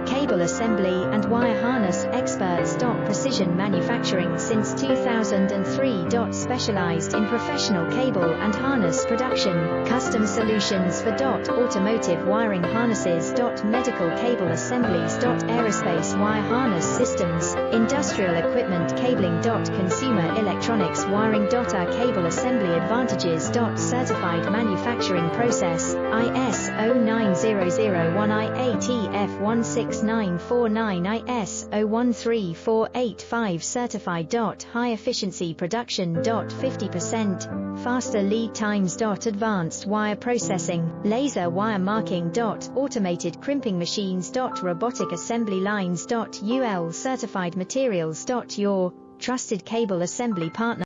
Cable assembly and wire harness experts. Precision manufacturing since 2003. Specialized in professional cable and harness production. Custom solutions for automotive wiring harnesses. Medical cable assemblies. Aerospace wire harness systems. Industrial equipment cabling. Consumer electronics wiring. Our cable assembly advantages. Certified manufacturing process. ISO 9001 IATF 16949 ISO 13485 certified. High efficiency production. 50% faster lead times. Advanced wire processing, laser wire marking. Automated crimping machines. Robotic assembly lines. UL certified materials. Your trusted cable assembly partner.